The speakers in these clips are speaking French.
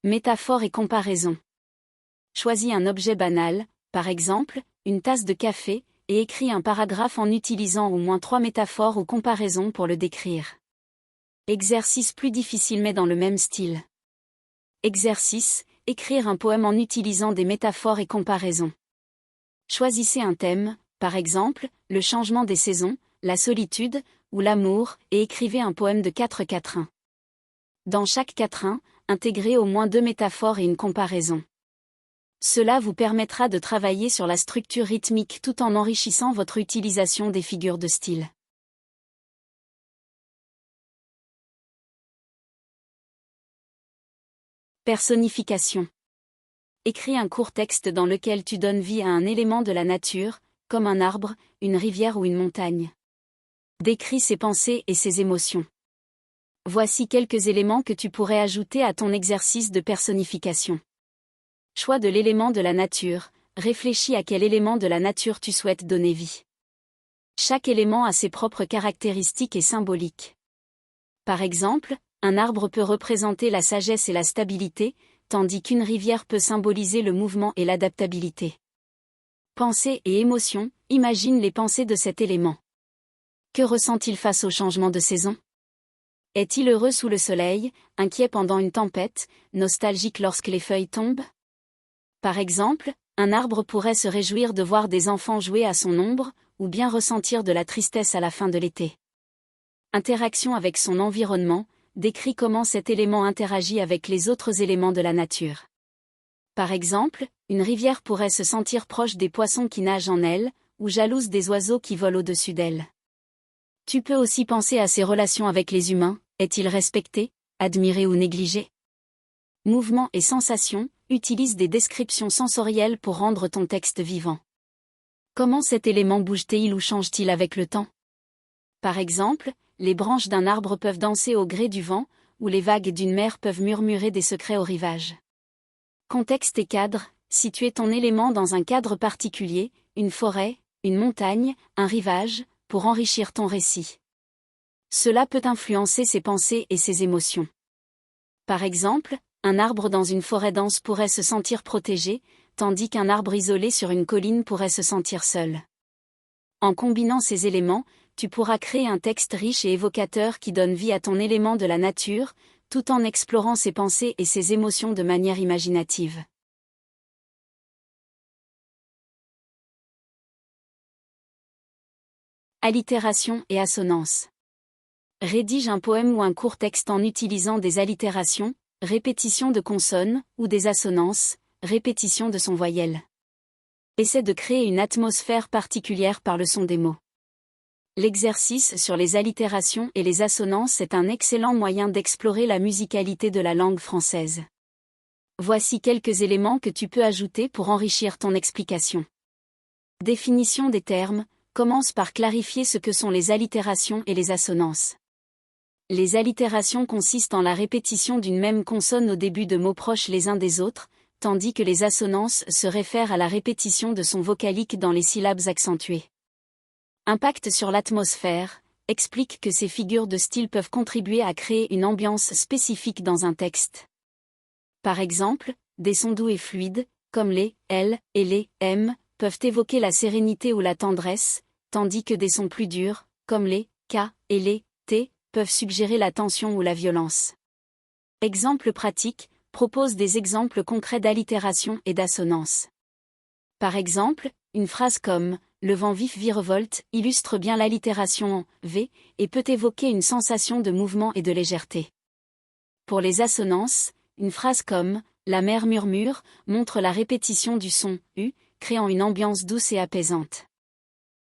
Métaphore et comparaison. Choisis un objet banal, par exemple, une tasse de café, et écris un paragraphe en utilisant au moins 3 métaphores ou comparaisons pour le décrire. Exercice plus difficile mais dans le même style. Exercice, écrire un poème en utilisant des métaphores et comparaisons. Choisissez un thème, par exemple, le changement des saisons, la solitude, ou l'amour, et écrivez un poème de 4 quatrains. Dans chaque quatrain, intégrez au moins 2 métaphores et une comparaison. Cela vous permettra de travailler sur la structure rythmique tout en enrichissant votre utilisation des figures de style. Personnification. Écris un court texte dans lequel tu donnes vie à un élément de la nature, comme un arbre, une rivière ou une montagne. Décris ses pensées et ses émotions. Voici quelques éléments que tu pourrais ajouter à ton exercice de personnification. Choix de l'élément de la nature, réfléchis à quel élément de la nature tu souhaites donner vie. Chaque élément a ses propres caractéristiques et symboliques. Par exemple, un arbre peut représenter la sagesse et la stabilité, tandis qu'une rivière peut symboliser le mouvement et l'adaptabilité. Pensées et émotions, imagine les pensées de cet élément. Que ressent-il face au changement de saison ? Est-il heureux sous le soleil, inquiet pendant une tempête, nostalgique lorsque les feuilles tombent ? Par exemple, un arbre pourrait se réjouir de voir des enfants jouer à son ombre, ou bien ressentir de la tristesse à la fin de l'été. Interaction avec son environnement, décrit comment cet élément interagit avec les autres éléments de la nature. Par exemple, une rivière pourrait se sentir proche des poissons qui nagent en elle, ou jalouse des oiseaux qui volent au-dessus d'elle. Tu peux aussi penser à ses relations avec les humains, est-il respecté, admiré ou négligé ? Mouvements et sensations, utilise des descriptions sensorielles pour rendre ton texte vivant. Comment cet élément bouge-t-il ou change-t-il avec le temps ? Par exemple, les branches d'un arbre peuvent danser au gré du vent, ou les vagues d'une mer peuvent murmurer des secrets au rivage. Contexte et cadre, situer ton élément dans un cadre particulier, une forêt, une montagne, un rivage, pour enrichir ton récit. Cela peut influencer ses pensées et ses émotions. Par exemple, un arbre dans une forêt dense pourrait se sentir protégé, tandis qu'un arbre isolé sur une colline pourrait se sentir seul. En combinant ces éléments, tu pourras créer un texte riche et évocateur qui donne vie à ton élément de la nature, tout en explorant ses pensées et ses émotions de manière imaginative. Allitération et assonance. Rédige un poème ou un court texte en utilisant des allitérations, répétition de consonnes, ou des assonances, répétition de son voyelle. Essaie de créer une atmosphère particulière par le son des mots. L'exercice sur les allitérations et les assonances est un excellent moyen d'explorer la musicalité de la langue française. Voici quelques éléments que tu peux ajouter pour enrichir ton explication. Définition des termes, commence par clarifier ce que sont les allitérations et les assonances. Les allitérations consistent en la répétition d'une même consonne au début de mots proches les uns des autres, tandis que les assonances se réfèrent à la répétition de son vocalique dans les syllabes accentuées. Impact sur l'atmosphère, explique que ces figures de style peuvent contribuer à créer une ambiance spécifique dans un texte. Par exemple, des sons doux et fluides, comme les « L » et les « M », peuvent évoquer la sérénité ou la tendresse, tandis que des sons plus durs, comme les « K » et les « T », peuvent suggérer la tension ou la violence. Exemple pratique, propose des exemples concrets d'allitération et d'assonance. Par exemple, une phrase comme « Le vent vif virevolte » illustre bien l'allitération en « V » et peut évoquer une sensation de mouvement et de légèreté. Pour les assonances, une phrase comme « La mer murmure » montre la répétition du son « U », créant une ambiance douce et apaisante.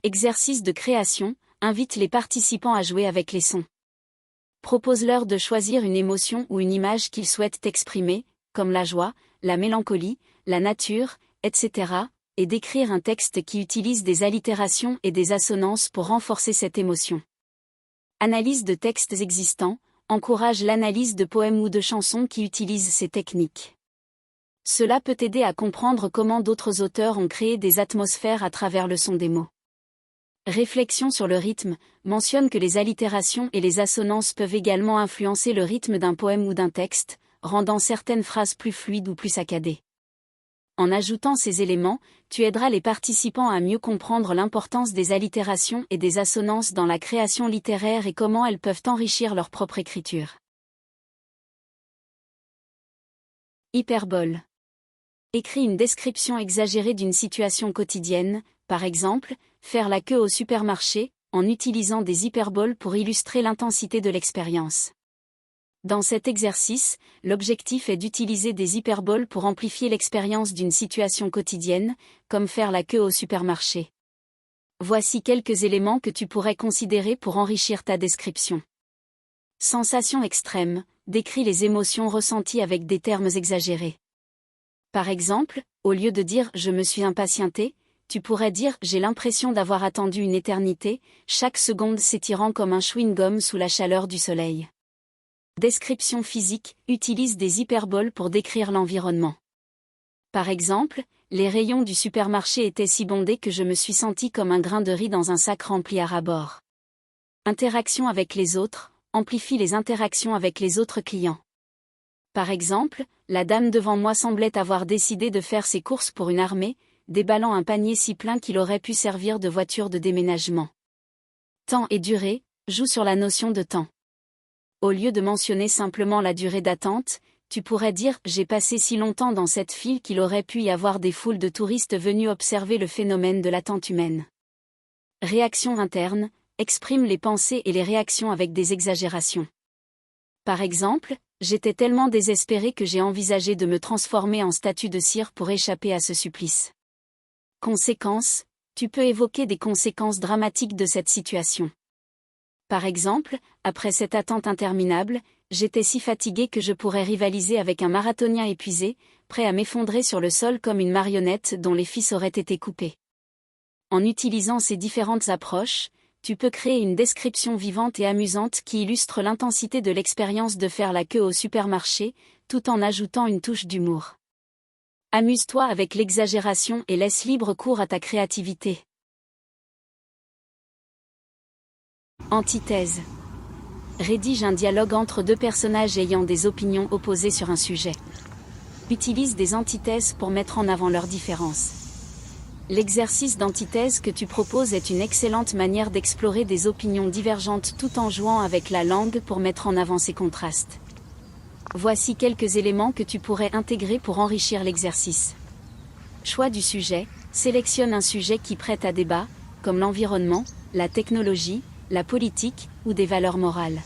Exercice de création, invite les participants à jouer avec les sons. Propose-leur de choisir une émotion ou une image qu'ils souhaitent exprimer, comme la joie, la mélancolie, la nature, etc., et d'écrire un texte qui utilise des allitérations et des assonances pour renforcer cette émotion. Analyse de textes existants, encourage l'analyse de poèmes ou de chansons qui utilisent ces techniques. Cela peut aider à comprendre comment d'autres auteurs ont créé des atmosphères à travers le son des mots. Réflexion sur le rythme, mentionne que les allitérations et les assonances peuvent également influencer le rythme d'un poème ou d'un texte, rendant certaines phrases plus fluides ou plus saccadées. En ajoutant ces éléments, tu aideras les participants à mieux comprendre l'importance des allitérations et des assonances dans la création littéraire et comment elles peuvent enrichir leur propre écriture. Hyperbole. Écris une description exagérée d'une situation quotidienne, par exemple, faire la queue au supermarché, en utilisant des hyperboles pour illustrer l'intensité de l'expérience. Dans cet exercice, l'objectif est d'utiliser des hyperboles pour amplifier l'expérience d'une situation quotidienne, comme faire la queue au supermarché. Voici quelques éléments que tu pourrais considérer pour enrichir ta description. Sensation extrême, décris les émotions ressenties avec des termes exagérés. Par exemple, au lieu de dire « je me suis impatienté », tu pourrais dire « j'ai l'impression d'avoir attendu une éternité, chaque seconde s'étirant comme un chewing-gum sous la chaleur du soleil ». Description physique, utilise des hyperboles pour décrire l'environnement. Par exemple, les rayons du supermarché étaient si bondés que je me suis senti comme un grain de riz dans un sac rempli à ras-bord. Interaction avec les autres, amplifie les interactions avec les autres clients. Par exemple, la dame devant moi semblait avoir décidé de faire ses courses pour une armée, déballant un panier si plein qu'il aurait pu servir de voiture de déménagement. Temps et durée, joue sur la notion de temps. Au lieu de mentionner simplement la durée d'attente, tu pourrais dire « j'ai passé si longtemps dans cette file qu'il aurait pu y avoir des foules de touristes venus observer le phénomène de l'attente humaine ». Réaction interne, exprime les pensées et les réactions avec des exagérations. Par exemple, j'étais tellement désespéré que j'ai envisagé de me transformer en statue de cire pour échapper à ce supplice. Conséquences, tu peux évoquer des conséquences dramatiques de cette situation. Par exemple, après cette attente interminable, j'étais si fatigué que je pourrais rivaliser avec un marathonien épuisé, prêt à m'effondrer sur le sol comme une marionnette dont les fils auraient été coupés. En utilisant ces différentes approches, tu peux créer une description vivante et amusante qui illustre l'intensité de l'expérience de faire la queue au supermarché, tout en ajoutant une touche d'humour. Amuse-toi avec l'exagération et laisse libre cours à ta créativité. Antithèse. Rédige un dialogue entre deux personnages ayant des opinions opposées sur un sujet. Utilise des antithèses pour mettre en avant leurs différences. L'exercice d'antithèse que tu proposes est une excellente manière d'explorer des opinions divergentes tout en jouant avec la langue pour mettre en avant ces contrastes. Voici quelques éléments que tu pourrais intégrer pour enrichir l'exercice. Choix du sujet, sélectionne un sujet qui prête à débat, comme l'environnement, la technologie, la politique ou des valeurs morales.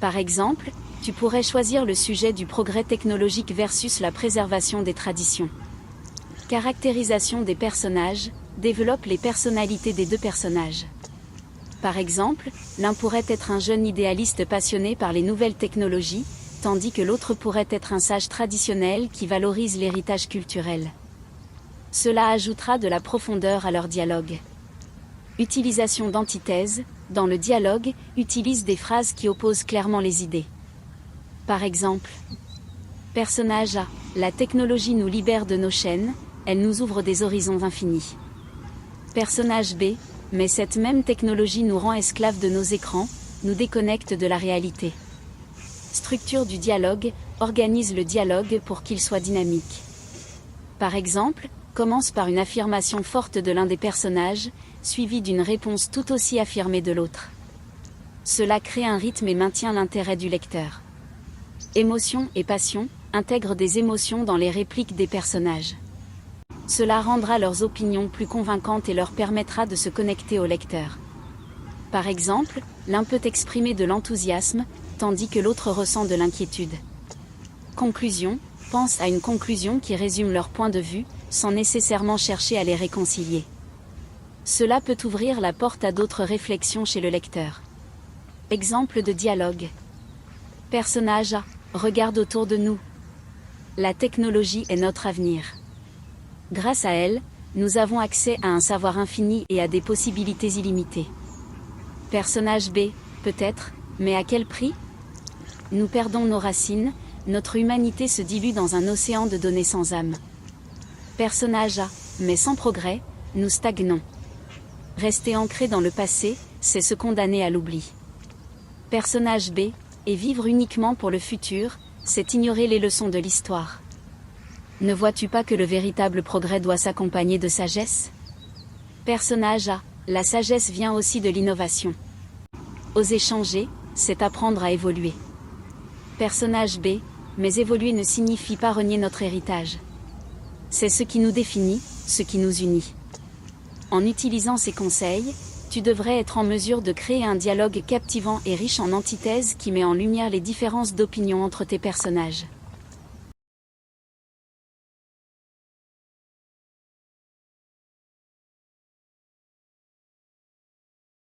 Par exemple, tu pourrais choisir le sujet du progrès technologique versus la préservation des traditions. Caractérisation des personnages, développe les personnalités des deux personnages. Par exemple, l'un pourrait être un jeune idéaliste passionné par les nouvelles technologies, tandis que l'autre pourrait être un sage traditionnel qui valorise l'héritage culturel. Cela ajoutera de la profondeur à leur dialogue. Utilisation d'antithèses, dans le dialogue, utilise des phrases qui opposent clairement les idées. Par exemple, personnage A, la technologie nous libère de nos chaînes, elle nous ouvre des horizons infinis. Personnage B, mais cette même technologie nous rend esclaves de nos écrans, nous déconnecte de la réalité. Structure du dialogue, organise le dialogue pour qu'il soit dynamique. Par exemple, commence par une affirmation forte de l'un des personnages, suivie d'une réponse tout aussi affirmée de l'autre. Cela crée un rythme et maintient l'intérêt du lecteur. Émotion et passion, intègre des émotions dans les répliques des personnages. Cela rendra leurs opinions plus convaincantes et leur permettra de se connecter au lecteur. Par exemple, l'un peut exprimer de l'enthousiasme, tandis que l'autre ressent de l'inquiétude. Conclusion, pense à une conclusion qui résume leur point de vue, sans nécessairement chercher à les réconcilier. Cela peut ouvrir la porte à d'autres réflexions chez le lecteur. Exemple de dialogue. Personnage A, regarde autour de nous. La technologie est notre avenir. Grâce à elle, nous avons accès à un savoir infini et à des possibilités illimitées. Personnage B, peut-être, mais à quel prix ? Nous perdons nos racines, notre humanité se dilue dans un océan de données sans âme. Personnage A, mais sans progrès, nous stagnons. Rester ancré dans le passé, c'est se condamner à l'oubli. Personnage B, et vivre uniquement pour le futur, c'est ignorer les leçons de l'histoire. Ne vois-tu pas que le véritable progrès doit s'accompagner de sagesse? Personnage A. La sagesse vient aussi de l'innovation. Oser changer, c'est apprendre à évoluer. Personnage B. Mais évoluer ne signifie pas renier notre héritage. C'est ce qui nous définit, ce qui nous unit. En utilisant ces conseils, tu devrais être en mesure de créer un dialogue captivant et riche en antithèses qui met en lumière les différences d'opinion entre tes personnages.